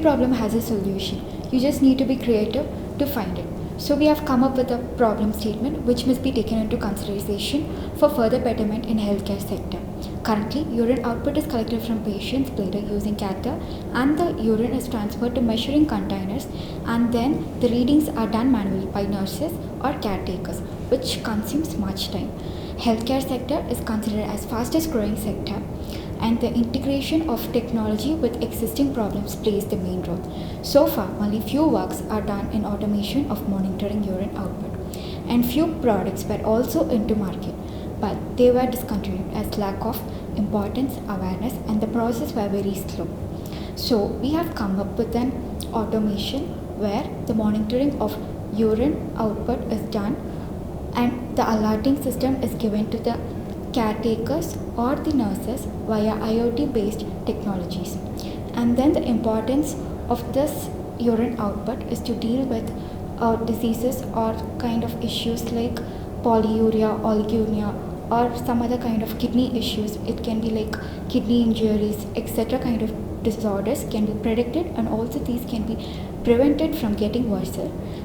problem has a solution. You just need to be creative to find it. So we have come up with a problem statement which must be taken into consideration for further betterment in healthcare sector. Currently, urine output is collected from patients' bladder using catheter, and the urine is transferred to measuring containers, and then the readings are done manually by nurses or caretakers, which consumes much time. Healthcare sector is considered as fastest growing sector, and the integration of technology with existing problems plays the main role. So far, only few works are done in automation of monitoring urine output, and few products were also into market, but they were discontinued as lack of importance, awareness, and the process were very slow. So we have come up with an automation where the monitoring of urine output is done, and the alerting system is given to the caretakers or the nurses via IoT based technologies. And then the importance of this urine output is to deal with diseases or kind of issues like polyuria, oliguria, or some other kind of kidney issues. It can be like kidney injuries, etc. kind of disorders can be predicted, and also these can be prevented from getting worse.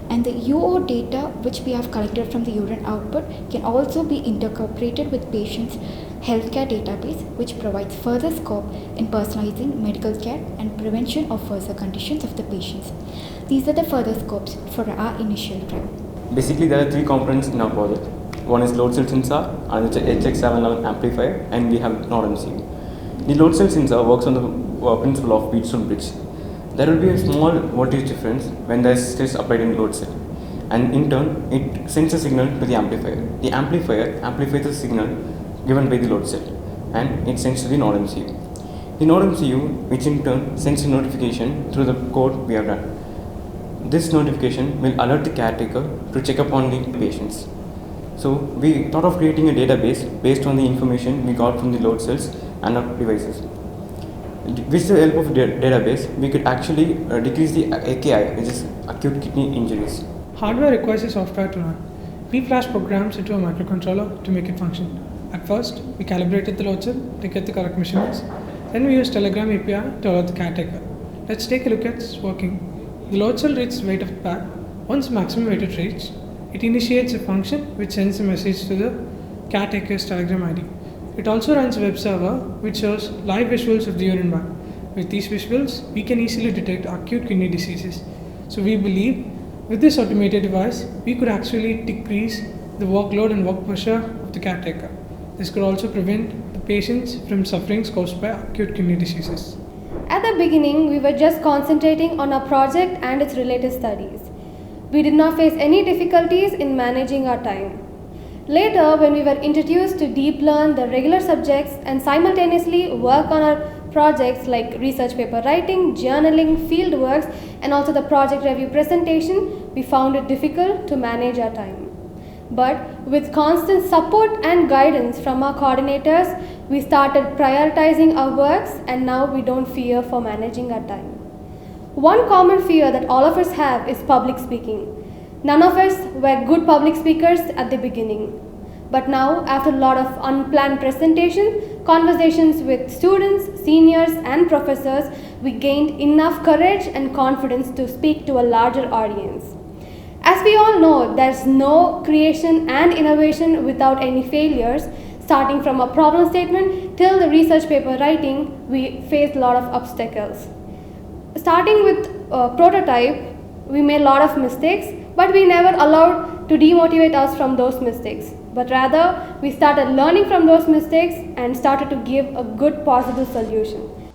And the UO data which we have collected from the urine output can also be incorporated with patients' healthcare database, which provides further scope in personalizing medical care and prevention of further conditions of the patients. These are the further scopes for our initial trial. Basically, there are three components in our project. One is load cell sensor, another is HX711 amplifier, and we have NOD-MCU. The load cell sensor works on the principle of Wheatstone bridge. There will be a small voltage difference when there is stress applied in load cell, and in turn it sends a signal to the amplifier. The amplifier amplifies the signal given by the load cell, and it sends to the NOD-MCU. The NOD-MCU, which in turn sends a notification through the code we have done. This notification will alert the caretaker to check up on the patients. So we thought of creating a database based on the information we got from the load cells and our devices. With the help of database, we could actually decrease the AKI, which is acute kidney injuries. Hardware requires a software to run. We flash programs into a microcontroller to make it function. At first, we calibrated the load cell to get the correct measurements. Then we used Telegram API to alert the caretaker. Let's take a look at its working. The load cell reads weight of the pack. Once maximum weight is reached, it initiates a function which sends a message to the caretaker's Telegram ID. It also runs a web server which shows live visuals of the urine bank. With these visuals, we can easily detect acute kidney diseases. So we believe with this automated device, we could actually decrease the workload and work pressure of the caretaker. This could also prevent the patients from sufferings caused by acute kidney diseases. At the beginning, we were just concentrating on our project and its related studies. We did not face any difficulties in managing our time. Later, when we were introduced to deep learn the regular subjects and simultaneously work on our projects like research paper writing, journaling, field works, and also the project review presentation, we found it difficult to manage our time. But with constant support and guidance from our coordinators, we started prioritizing our works, and now we don't fear for managing our time. One common fear that all of us have is public speaking. None of us were good public speakers at the beginning. But now, after a lot of unplanned presentations, conversations with students, seniors, and professors, we gained enough courage and confidence to speak to a larger audience. As we all know, there's no creation and innovation without any failures. Starting from a problem statement till the research paper writing, we faced a lot of obstacles. Starting with a prototype, we made a lot of mistakes, but we never allowed to demotivate us from those mistakes. But rather, we started learning from those mistakes and started to give a good possible solution.